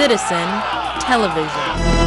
Citizen Television.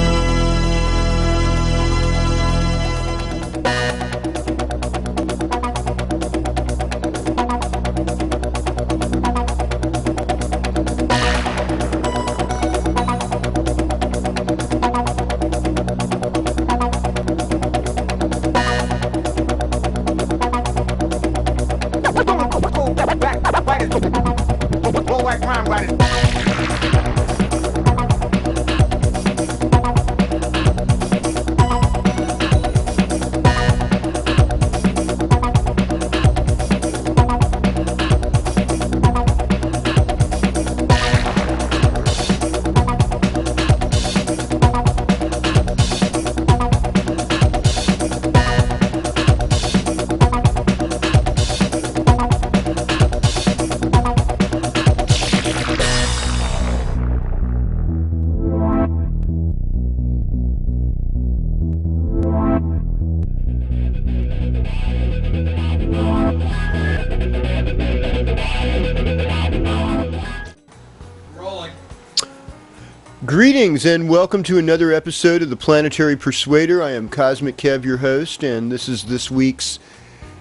Greetings and welcome to another episode of the Planetary Persuader. I am Cosmic Kev, your host, and this is this week's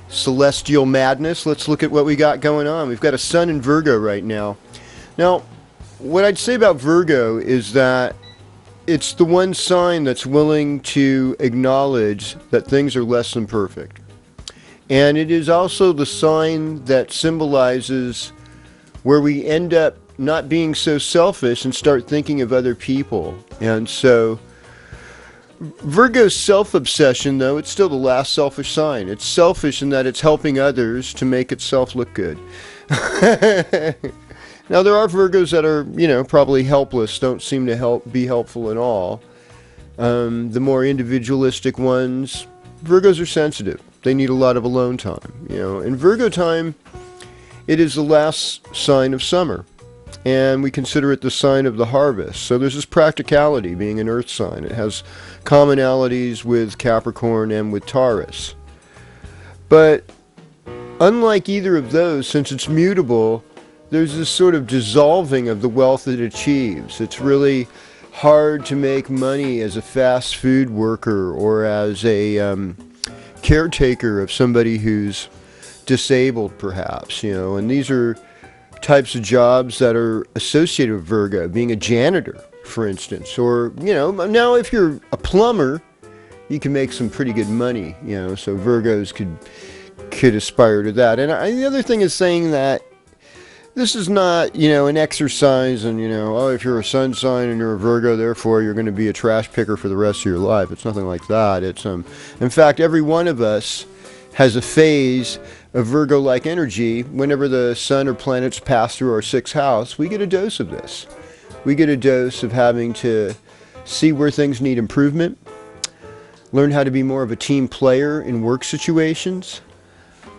Celestial Madness. Let's look at what we got going on. We've got a sun in Virgo right now. Now, what I'd say about Virgo is that it's the one sign that's willing to acknowledge that things are less than perfect. And it is also the sign that symbolizes where we end up not being so selfish and start thinking of other people. And so Virgo's self-obsession, though, it's still the last selfish sign. It's selfish in that it's helping others to make itself look good. Now, there are Virgos that are, probably helpless, don't seem to be helpful at all. The more individualistic ones, Virgos are sensitive. They need a lot of alone time. In Virgo time, it is the last sign of summer. And we consider it the sign of the harvest. So there's this practicality being an earth sign. It has commonalities with Capricorn and with Taurus. But unlike either of those, since it's mutable, there's this sort of dissolving of the wealth it achieves. It's really hard to make money as a fast food worker or as a caretaker of somebody who's disabled, perhaps, and these are types of jobs that are associated with Virgo, being a janitor, for instance, or, now if you're a plumber, you can make some pretty good money, so Virgos could aspire to that. And the other thing is saying that this is not, an exercise and, if you're a sun sign and you're a Virgo, therefore you're going to be a trash picker for the rest of your life. It's nothing like that. It's, in fact, every one of us has a phase of Virgo-like energy. Whenever the sun or planets pass through our sixth house, we get a dose of this. We get a dose of having to see where things need improvement, learn how to be more of a team player in work situations,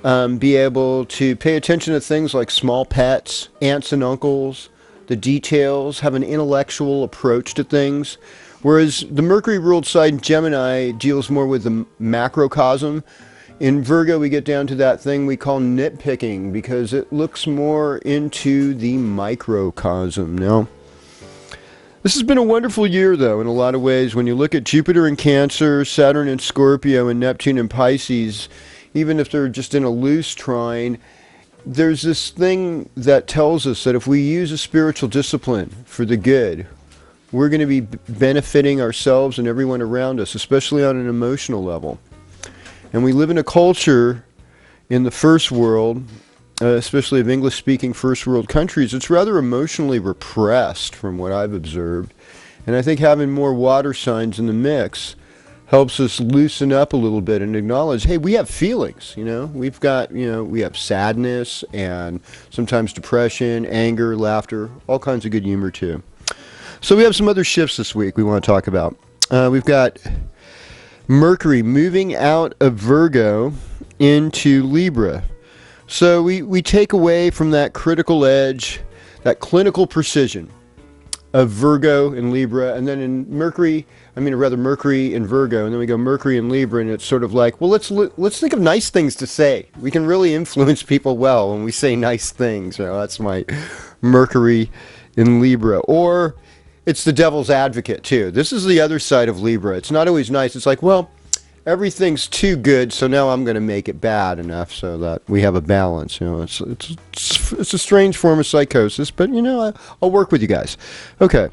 be able to pay attention to things like small pets, aunts and uncles, the details, have an intellectual approach to things. Whereas the Mercury-ruled sign Gemini deals more with the macrocosm. In Virgo, we get down to that thing we call nitpicking because it looks more into the microcosm. Now, this has been a wonderful year, though, in a lot of ways. When you look at Jupiter in Cancer, Saturn in Scorpio, and Neptune in Pisces, even if they're just in a loose trine, there's this thing that tells us that if we use a spiritual discipline for the good, we're going to be benefiting ourselves and everyone around us, especially on an emotional level. And we live in a culture in the first world, especially of English-speaking first world countries, it's rather emotionally repressed from what I've observed. And I think having more water signs in the mix helps us loosen up a little bit and acknowledge, hey, we have feelings, We've got, we have sadness and sometimes depression, anger, laughter, all kinds of good humor too. So we have some other shifts this week we want to talk about. We've got Mercury moving out of Virgo into Libra. So we take away from that critical edge, that clinical precision of Virgo and Libra, and then in Mercury in Virgo, and then we go Mercury in Libra, and it's sort of like, well, let's think of nice things to say. We can really influence people well when we say nice things. That's my Mercury in Libra. Or it's the devil's advocate too. This is the other side of Libra. It's not always nice. It's like, well, everything's too good, so now I'm going to make it bad enough so that we have a balance. You know, it's a strange form of psychosis, but you know, I'll work with you guys. Okay.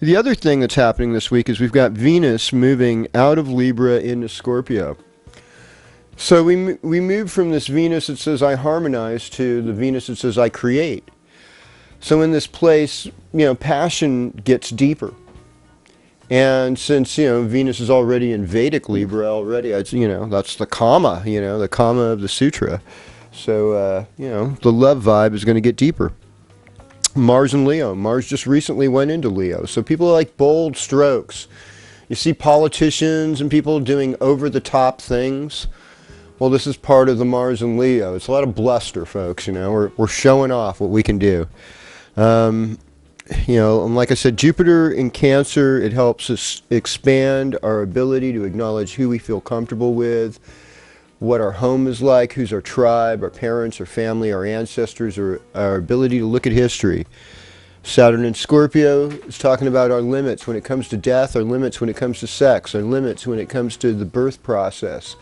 The other thing that's happening this week is we've got Venus moving out of Libra into Scorpio. So we move from this Venus that says I harmonize to the Venus that says I create. So in this place, you know, passion gets deeper. And since, you know, Venus is already in Vedic Libra already, you know, that's the Kama, you know, the Kama of the Sutra. So, you know, the love vibe is going to get deeper. Mars and Leo. Mars just recently went into Leo. So people like bold strokes. You see politicians and people doing over-the-top things. Well, this is part of the Mars and Leo. It's a lot of bluster, folks, you know. We're showing off what we can do. You know, and like I said, Jupiter in Cancer, it helps us expand our ability to acknowledge who we feel comfortable with, what our home is like, who's our tribe, our parents, our family, our ancestors, or our ability to look at history. Saturn in Scorpio is talking about our limits when it comes to death, our limits when it comes to sex, our limits when it comes to the birth process,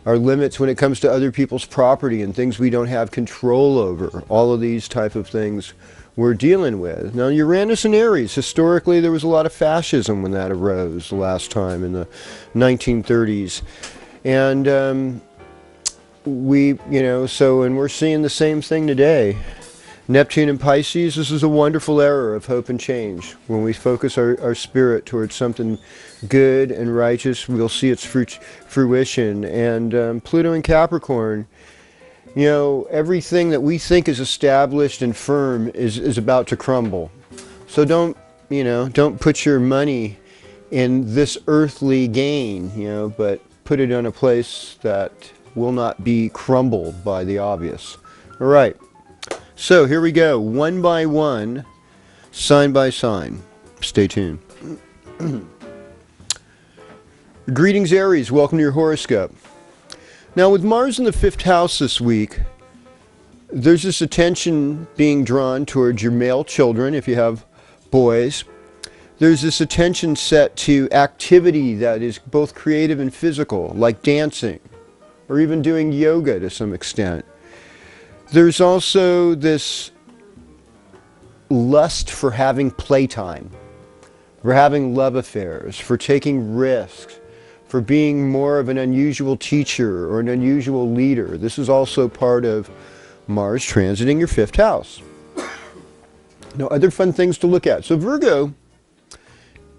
our limits when it comes to other people's property and things we don't have control over. All of these type of things we're dealing with. Now, Uranus and Aries, historically there was a lot of fascism when that arose the last time in the 1930s. And and we're seeing the same thing today. Neptune and Pisces, this is a wonderful era of hope and change. When we focus our spirit towards something good and righteous, we'll see its fruition. And Pluto and Capricorn, you know, everything that we think is established and firm is about to crumble. So don't put your money in this earthly gain, you know, but put it in a place that will not be crumbled by the obvious. All right. So here we go, one by one, sign by sign. Stay tuned. Greetings, Aries. Welcome to your horoscope. Now, with Mars in the 5th house this week, there's this attention being drawn towards your male children, if you have boys. There's this attention set to activity that is both creative and physical, like dancing, or even doing yoga to some extent. There's also this lust for having playtime, for having love affairs, for taking risks, for being more of an unusual teacher or an unusual leader. This is also part of Mars transiting your 5th house. Now, other fun things to look at. So Virgo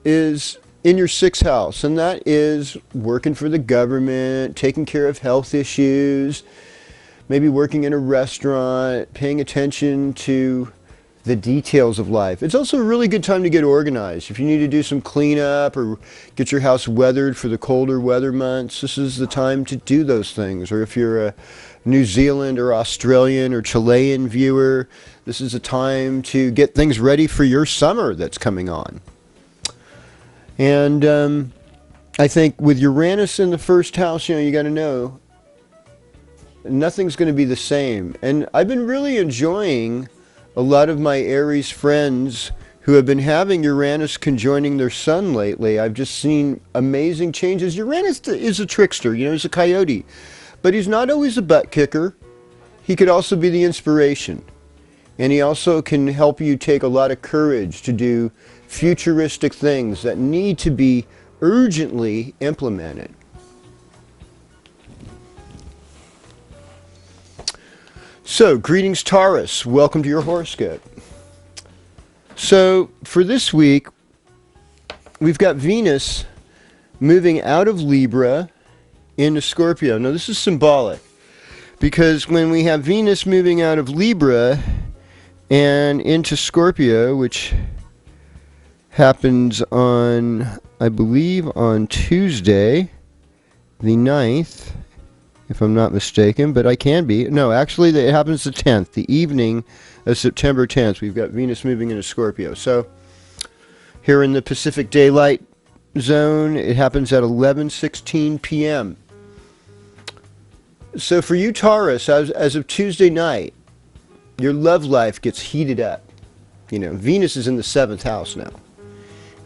is in your 6th house, and that is working for the government, taking care of health issues, maybe working in a restaurant, paying attention to the details of life. It's also a really good time to get organized. If you need to do some cleanup or get your house weathered for the colder weather months, this is the time to do those things. Or if you're a New Zealand or Australian or Chilean viewer, this is a time to get things ready for your summer that's coming on. And I think with Uranus in the 1st house, you know, you got to know nothing's going to be the same. And I've been really enjoying a lot of my Aries friends who have been having Uranus conjoining their sun lately. I've just seen amazing changes. Uranus is a trickster, you know, he's a coyote. But he's not always a butt kicker. He could also be the inspiration. And he also can help you take a lot of courage to do futuristic things that need to be urgently implemented. So, greetings Taurus, welcome to your horoscope. So, for this week, we've got Venus moving out of Libra into Scorpio. Now, this is symbolic, because when we have Venus moving out of Libra and into Scorpio, which happens on, I believe, on Tuesday, the 9th, if I'm not mistaken, but I can be. No, actually, it happens the 10th, the evening of September 10th. We've got Venus moving into Scorpio. So here in the Pacific Daylight Zone, it happens at 11:16 p.m. So for you, Taurus, as of Tuesday night, your love life gets heated up. You know, Venus is in the 7th house now.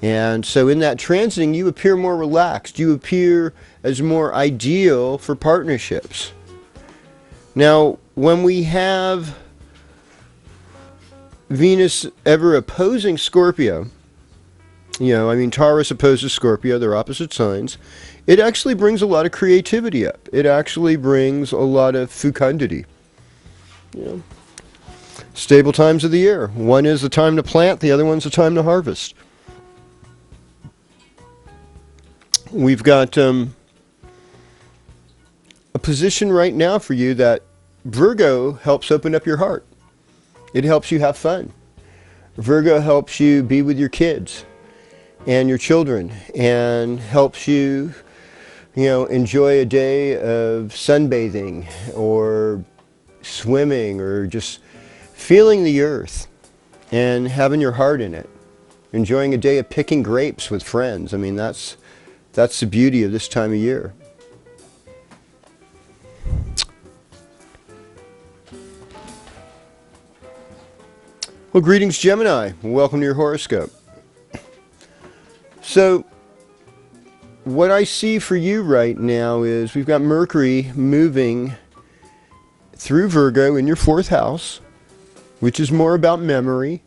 And so in that transiting, you appear more relaxed. You appear as more ideal for partnerships. Now, when we have Venus ever opposing Scorpio, Taurus opposes Scorpio, they're opposite signs. It actually brings a lot of creativity up. It actually brings a lot of fecundity. Stable times of the year. One is the time to plant, the other one's the time to harvest. We've got a position right now for you that Virgo helps open up your heart. It helps you have fun. Virgo helps you be with your kids and your children and helps you, enjoy a day of sunbathing or swimming or just feeling the earth and having your heart in it. Enjoying a day of picking grapes with friends. I mean, that's the beauty of this time of year. Well, greetings, Gemini. Welcome to your horoscope. So, what I see for you right now is we've got Mercury moving through Virgo in your 4th house, which is more about memory.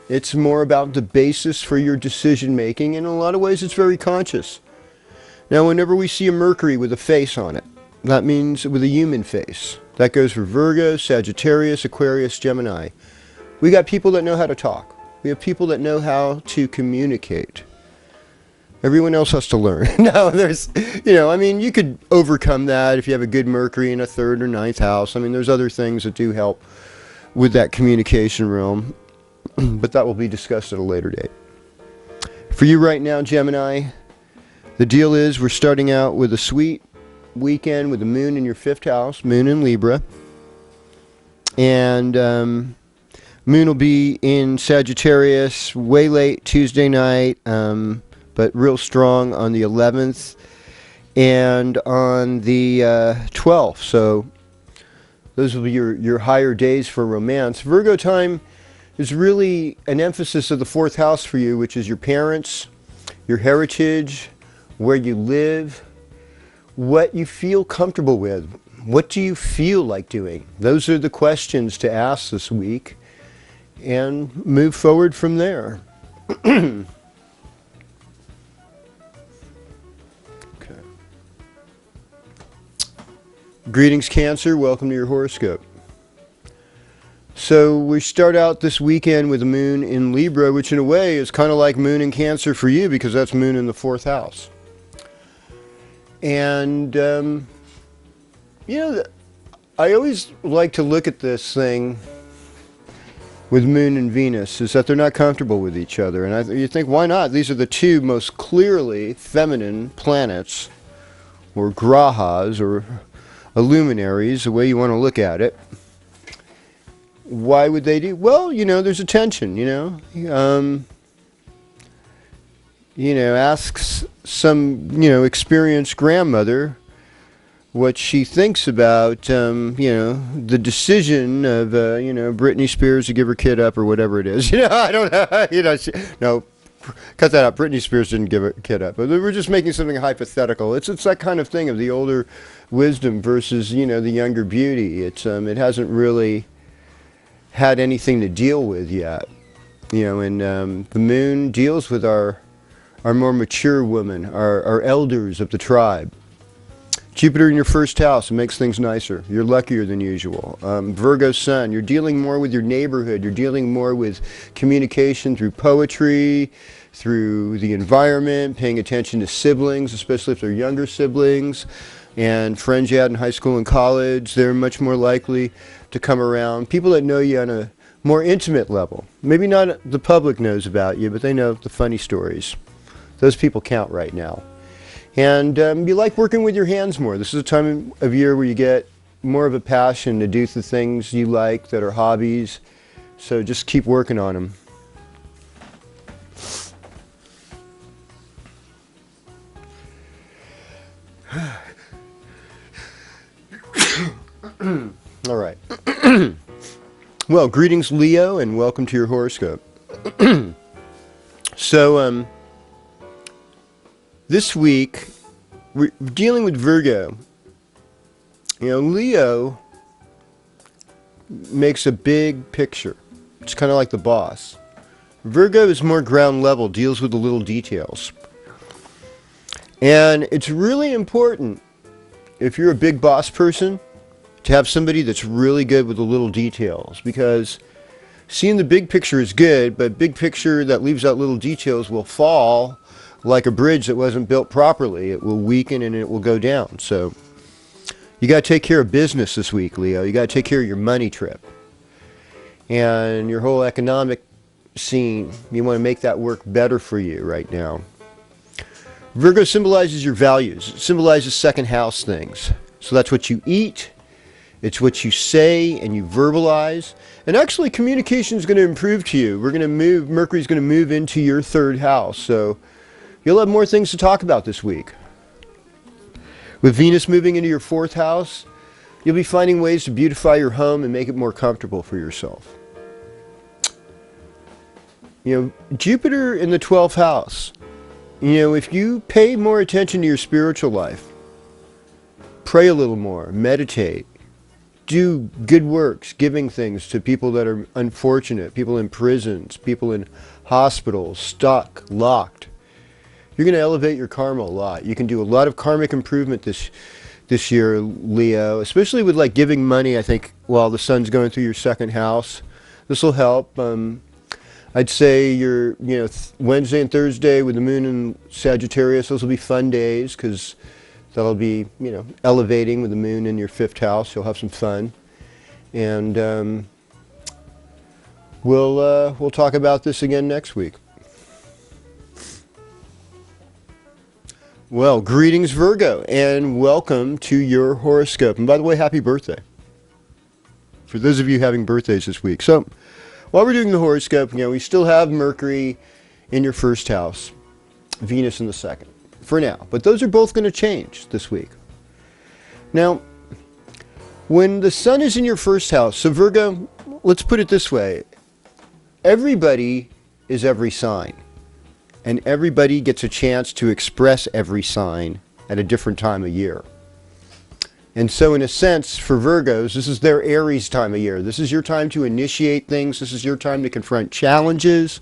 It's more about the basis for your decision making. In a lot of ways, it's very conscious. Now, whenever we see a Mercury with a face on it, that means with a human face. That goes for Virgo, Sagittarius, Aquarius, Gemini. We got people that know how to talk. We have people that know how to communicate. Everyone else has to learn. No, you could overcome that if you have a good Mercury in a 3rd or 9th house. I mean, there's other things that do help with that communication realm, but that will be discussed at a later date. For you right now, Gemini, the deal is we're starting out with a sweet weekend with the moon in your 5th house, moon in Libra. And moon will be in Sagittarius way late Tuesday night, but real strong on the 11th and on the 12th. So those will be your higher days for romance. Virgo time is really an emphasis of the 4th house for you, which is your parents, your heritage, where you live, what you feel comfortable with. What do you feel like doing? Those are the questions to ask this week and move forward from there. Okay. Greetings, Cancer. Welcome to your horoscope. So we start out this weekend with the moon in Libra, which in a way is kind of like moon in Cancer for you because that's moon in the 4th house. And, I always like to look at this thing with Moon and Venus, is that they're not comfortable with each other. And you think, why not? These are the 2 most clearly feminine planets, or grahas, or luminaries, the way you want to look at it. Why would they do? Well, there's a tension, asks some, experienced grandmother what she thinks about, the decision of, Britney Spears to give her kid up or whatever it is. I don't know. No, cut that out. Britney Spears didn't give her kid up. But we're just making something hypothetical. It's that kind of thing of the older wisdom versus, the younger beauty. It hasn't really had anything to deal with yet. And the moon deals with our more mature women, our elders of the tribe. Jupiter in your 1st house, it makes things nicer. You're luckier than usual. Virgo sun, you're dealing more with your neighborhood. You're dealing more with communication through poetry, through the environment, paying attention to siblings, especially if they're younger siblings, and friends you had in high school and college. They're much more likely to come around. People that know you on a more intimate level. Maybe not the public knows about you, but they know the funny stories. Those people count right now. And you like working with your hands more. This is a time of year where you get more of a passion to do the things you like that are hobbies. So just keep working on them. All right. Well, greetings, Leo, and welcome to your horoscope. So, This week, we're dealing with Virgo. Leo makes a big picture. It's kind of like the boss. Virgo is more ground level, deals with the little details. And it's really important, if you're a big boss person, to have somebody that's really good with the little details, because seeing the big picture is good, but big picture that leaves out little details will fall like a bridge that wasn't built properly. It will weaken and it will go down. So you got to take care of business this week, Leo. You got to take care of your money trip and your whole economic scene. You want to make that work better for you right now. Virgo symbolizes your values. It symbolizes second house things. So that's what you eat. It's what you say and you verbalize. And actually, communication is going to improve to you. Mercury's going to move into your third house. So you'll have more things to talk about this week. With Venus moving into your fourth house, you'll be finding ways to beautify your home and make it more comfortable for yourself. Jupiter in the 12th house. If you pay more attention to your spiritual life, pray a little more, meditate, do good works, giving things to people that are unfortunate, people in prisons, people in hospitals, stuck, locked, you're going to elevate your karma a lot. You can do a lot of karmic improvement this year, Leo, especially with like giving money, I think, while the sun's going through your second house. This will help. I'd say your, Wednesday and Thursday with the moon in Sagittarius, those will be fun days because that'll be, elevating with the moon in your fifth house. You'll have some fun. And we'll talk about this again next week. Well, greetings, Virgo, and welcome to your horoscope. And by the way, happy birthday. For those of you having birthdays this week. So, while we're doing the horoscope, we still have Mercury in your first house, Venus in the second, for now. But those are both going to change this week. Now, when the sun is in your first house, so Virgo, let's put it this way. Everybody is every sign. And everybody gets a chance to express every sign at a different time of year. And so in a sense, for Virgos, this is their Aries time of year. This is your time to initiate things. This is your time to confront challenges.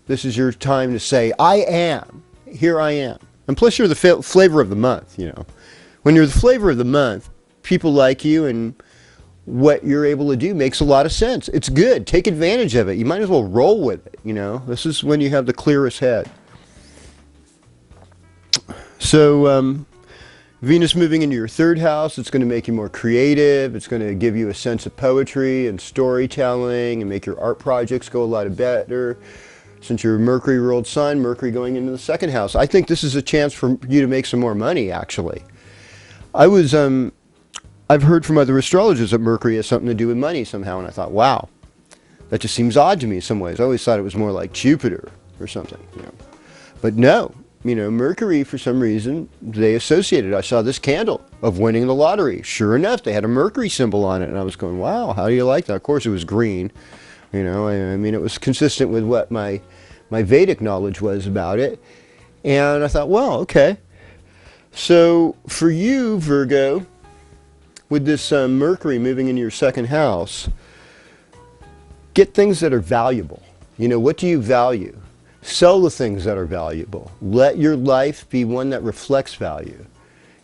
This is your time to say, I am. Here I am. And plus you're the flavor of the month, When you're the flavor of the month, people like you, and what you're able to do makes a lot of sense. It's good. Take advantage of it. You might as well roll with it, This is when you have the clearest head. So, Venus moving into your third house, it's going to make you more creative. It's going to give you a sense of poetry and storytelling and make your art projects go a lot better. Since you're a Mercury ruled sun, Mercury going into the second house. I think this is a chance for you to make some more money, actually. I've heard from other astrologers that Mercury has something to do with money somehow, and I thought, wow, that just seems odd to me in some ways. I always thought it was more like Jupiter or something, But no. Mercury, for some reason, they associated. I saw this candle of winning the lottery. Sure enough, they had a Mercury symbol on it. And I was going, wow, how do you like that? Of course, it was green. It was consistent with what my Vedic knowledge was about it. And I thought, well, okay. So for you, Virgo, with this Mercury moving into your second house, get things that are valuable. What do you value? Sell the things that are valuable. Let your life be one that reflects value.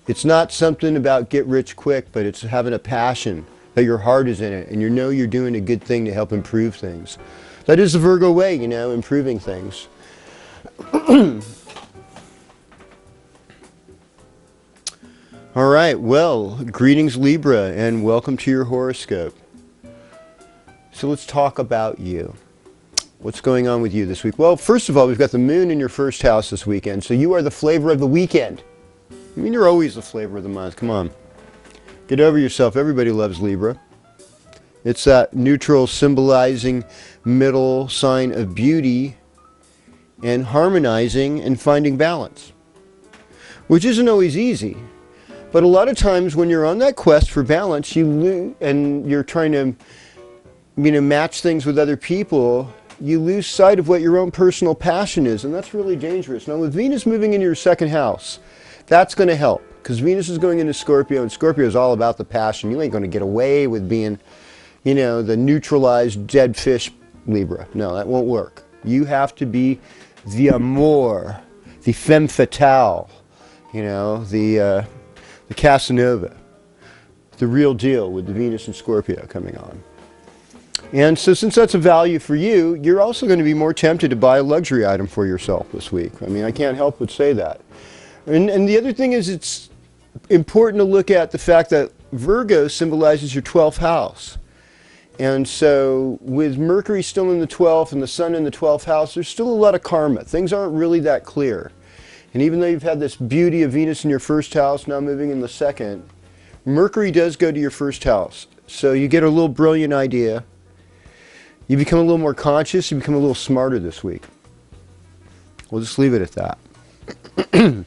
It's not something about get rich quick, but it's having a passion, that your heart is in it, and you're doing a good thing to help improve things. That is the Virgo way, improving things. All right, well, greetings, Libra, and welcome to your horoscope. So let's talk about you. What's going on with you this week? Well, first of all, we've got the moon in your first house this weekend, so you are the flavor of the weekend. You're always the flavor of the month. Come on. Get over yourself. Everybody loves Libra. It's that neutral, symbolizing middle sign of beauty and harmonizing and finding balance, which isn't always easy. But a lot of times when you're on that quest for balance, and you're trying to, match things with other people, you lose sight of what your own personal passion is, and that's really dangerous. Now, with Venus moving into your second house, that's going to help, because Venus is going into Scorpio, and Scorpio is all about the passion. You ain't going to get away with being, the neutralized dead fish Libra. No, that won't work. You have to be the amour, the femme fatale, the Casanova, the real deal with the Venus and Scorpio coming on. And so since that's a value for you, you're also going to be more tempted to buy a luxury item for yourself this week. I mean, I can't help but say that. And the other thing is, it's important to look at the fact that Virgo symbolizes your 12th house. And so with Mercury still in the 12th and the Sun in the 12th house, there's still a lot of karma. Things aren't really that clear. And even though you've had this beauty of Venus in your first house, now moving in the second, Mercury does go to your first house. So you get a little brilliant idea. You become a little more conscious. You become a little smarter this week. We'll just leave it at that.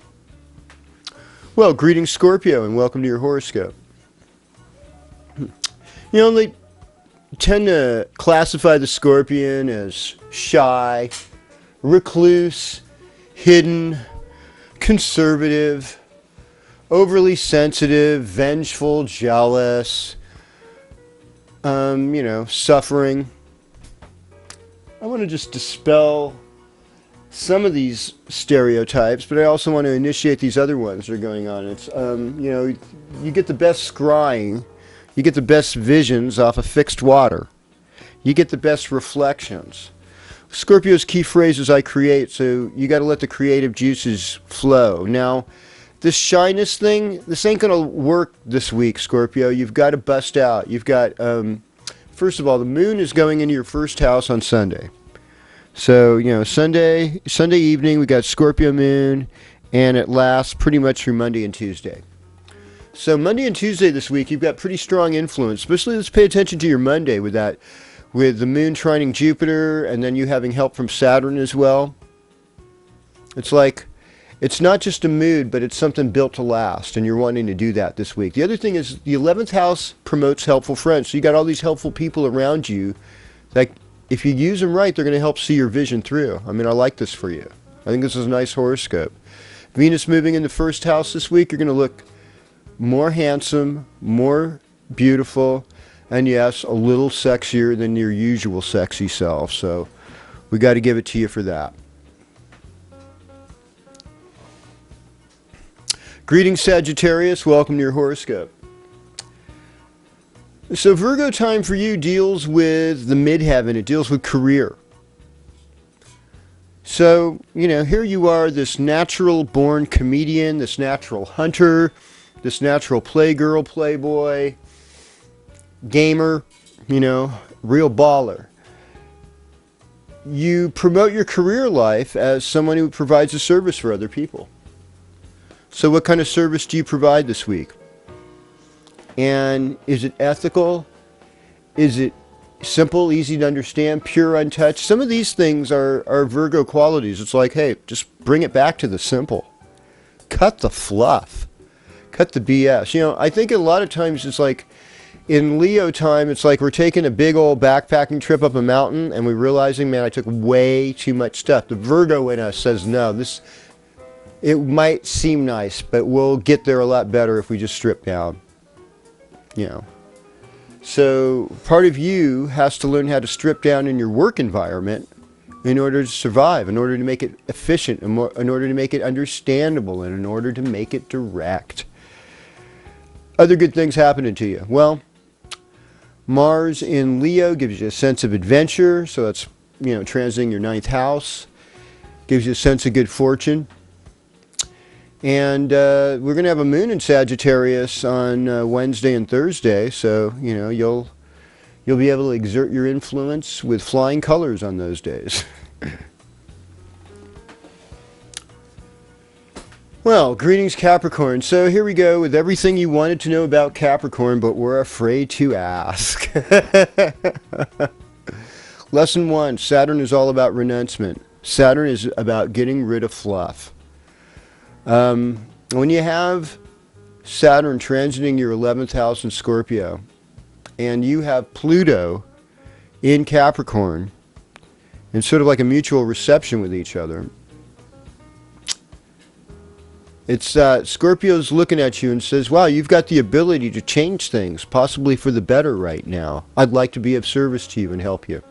Well, greetings Scorpio, and welcome to your horoscope. They tend to classify the Scorpion as shy, recluse, hidden, conservative, overly sensitive, vengeful, jealous, suffering. I want to just dispel some of these stereotypes, but I also want to initiate these other ones that are going on. It's, you get the best scrying, you get the best visions off of fixed water. You get the best reflections. Scorpio's key phrase is I create, so you got to let the creative juices flow. Now, this shyness thing, this ain't going to work this week, Scorpio. You've got to bust out. You've got, first of all, the moon is going into your first house on Sunday. So, Sunday evening, we got Scorpio moon, and it lasts pretty much through Monday and Tuesday. So Monday and Tuesday this week, you've got pretty strong influence. Especially, let's pay attention to your Monday with that, with the moon trining Jupiter, and then you having help from Saturn as well. It's like, it's not just a mood, but it's something built to last, and you're wanting to do that this week. The other thing is the 11th house promotes helpful friends. So you got all these helpful people around you that if you use them right, they're going to help see your vision through. I mean, I like this for you. I think this is a nice horoscope. Venus moving in the first house this week, you're going to look more handsome, more beautiful, and yes, a little sexier than your usual sexy self. So we got to give it to you for that. Greetings, Sagittarius. Welcome to your horoscope. So Virgo time for you deals with the midheaven. It deals with career. So, here you are, this natural-born comedian, this natural hunter, this natural playgirl, playboy, gamer, real baller. You promote your career life as someone who provides a service for other people. So what kind of service do you provide this week? And is it ethical? Is it simple, easy to understand, pure, untouched? Some of these things are Virgo qualities. It's like, hey, just bring it back to the simple. Cut the fluff. Cut the BS. I think a lot of times it's like, in Leo time, it's like we're taking a big old backpacking trip up a mountain and we're realizing, man, I took way too much stuff. The Virgo in us says, no, it might seem nice, but we'll get there a lot better if we just strip down. So part of you has to learn how to strip down in your work environment in order to survive, in order to make it efficient, in order to make it understandable, and in order to make it direct. Other good things happening to you. Well, Mars in Leo gives you a sense of adventure, so that's, transiting your 9th house. Gives you a sense of good fortune. And we're going to have a moon in Sagittarius on Wednesday and Thursday, so, you'll be able to exert your influence with flying colors on those days. Well, greetings Capricorn. So here we go with everything you wanted to know about Capricorn, but were afraid to ask. Lesson 1, Saturn is all about renouncement. Saturn is about getting rid of fluff. When you have Saturn transiting your 11th house in Scorpio, and you have Pluto in Capricorn, and sort of like a mutual reception with each other. It's Scorpio's looking at you and says, wow, you've got the ability to change things, possibly for the better right now. I'd like to be of service to you and help you.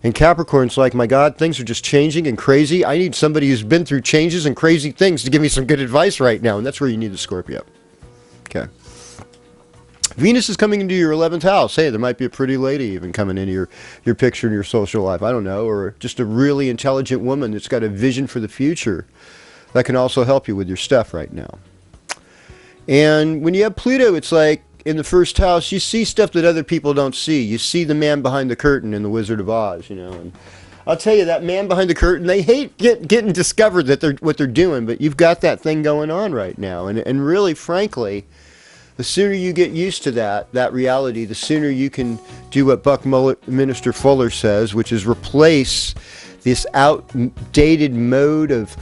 And Capricorn's like, my God, things are just changing and crazy. I need somebody who's been through changes and crazy things to give me some good advice right now. And that's where you need the Scorpio. Okay. Venus is coming into your 11th house. Hey, there might be a pretty lady even coming into your picture in your social life. I don't know. Or just a really intelligent woman that's got a vision for the future that can also help you with your stuff right now. And when you have Pluto, it's like in the first house, you see stuff that other people don't see. You see the man behind the curtain in The Wizard of Oz, you know. And I'll tell you, that man behind the curtain, they hate getting discovered that what they're doing, but you've got that thing going on right now. And really, frankly, the sooner you get used to that reality, the sooner you can do what Buckminster Fuller says, which is replace this outdated mode of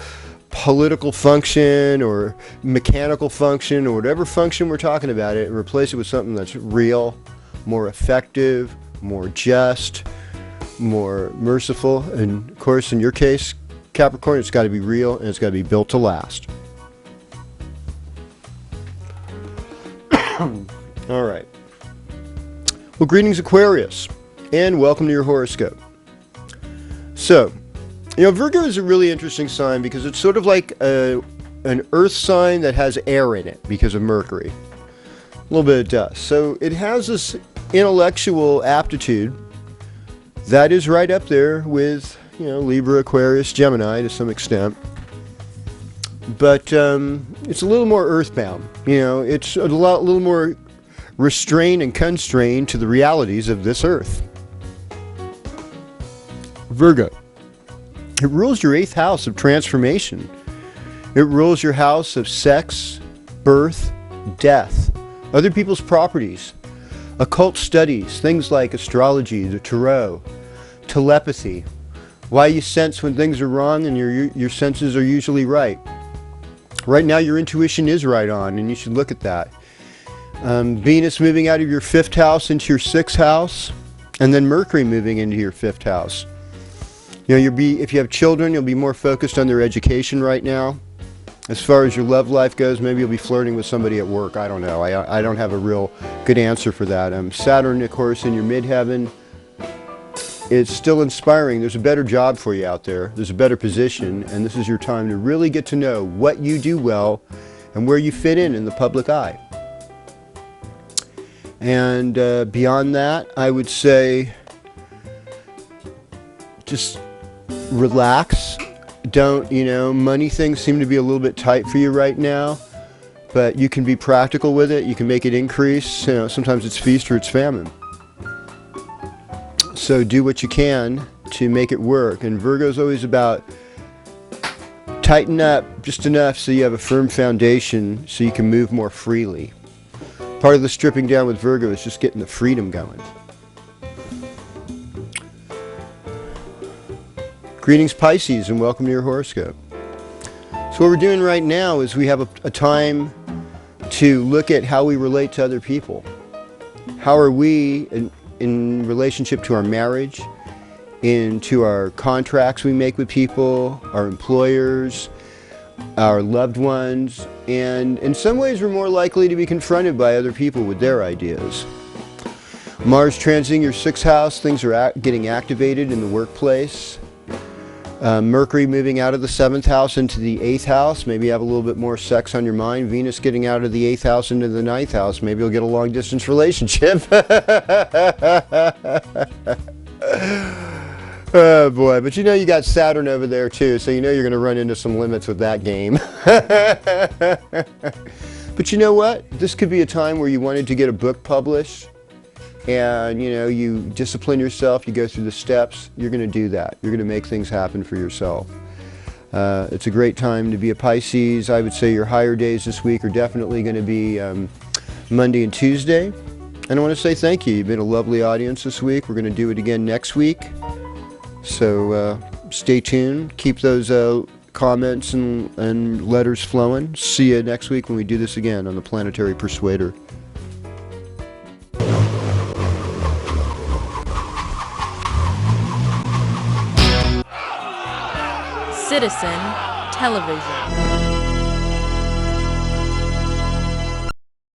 political function or mechanical function or whatever function we're talking about it, and replace it with something that's real, more effective, more just, more merciful. And of course, in your case, Capricorn, it's got to be real and it's got to be built to last. All right. Well, greetings, Aquarius, and welcome to your horoscope. So, you know, Virgo is a really interesting sign because it's sort of like an earth sign that has air in it because of Mercury. A little bit of dust. So it has this intellectual aptitude that is right up there with, you know, Libra, Aquarius, Gemini to some extent. But it's a little more earthbound. You know, it's a little more restrained and constrained to the realities of this earth. Virgo. It rules your 8th house of transformation. It rules your house of sex, birth, death, other people's properties, occult studies, things like astrology, the tarot, telepathy, why you sense when things are wrong and your senses are usually right. Right now your intuition is right on, and you should look at that. Venus moving out of your 5th house into your 6th house, and then Mercury moving into your 5th house. You know, if you have children, you'll be more focused on their education right now. As far as your love life goes, maybe you'll be flirting with somebody at work. I don't know. I don't have a real good answer for that. Saturn, of course, in your midheaven, it's still inspiring. There's a better job for you out there. There's a better position, and this is your time to really get to know what you do well and where you fit in the public eye. And beyond that, I would say just relax. Don't, you know, money things seem to be a little bit tight for you right now, but you can be practical with it. You can make it increase. You know, sometimes it's feast or it's famine. So do what you can to make it work. And Virgo's always about tighten up just enough so you have a firm foundation so you can move more freely. Part of the stripping down with Virgo is just getting the freedom going. Greetings, Pisces, and welcome to your horoscope. So what we're doing right now is we have a time to look at how we relate to other people. How are we in relationship to our marriage, into our contracts we make with people, our employers, our loved ones, and in some ways we're more likely to be confronted by other people with their ideas. Mars transiting your 6th house, things are getting activated in the workplace. Mercury moving out of the 7th house into the 8th house. Maybe you have a little bit more sex on your mind. Venus getting out of the 8th house into the 9th house. Maybe you'll get a long distance relationship. Oh boy, but you know you got Saturn over there too, so you know you're going to run into some limits with that game. But you know what? This could be a time where you wanted to get a book published. And, you know, you discipline yourself, you go through the steps, you're going to do that. You're going to make things happen for yourself. It's a great time to be a Pisces. I would say your higher days this week are definitely going to be Monday and Tuesday. And I want to say thank you. You've been a lovely audience this week. We're going to do it again next week. So stay tuned. Keep those comments and letters flowing. See you next week when we do this again on the Planetary Persuader. Citizen television.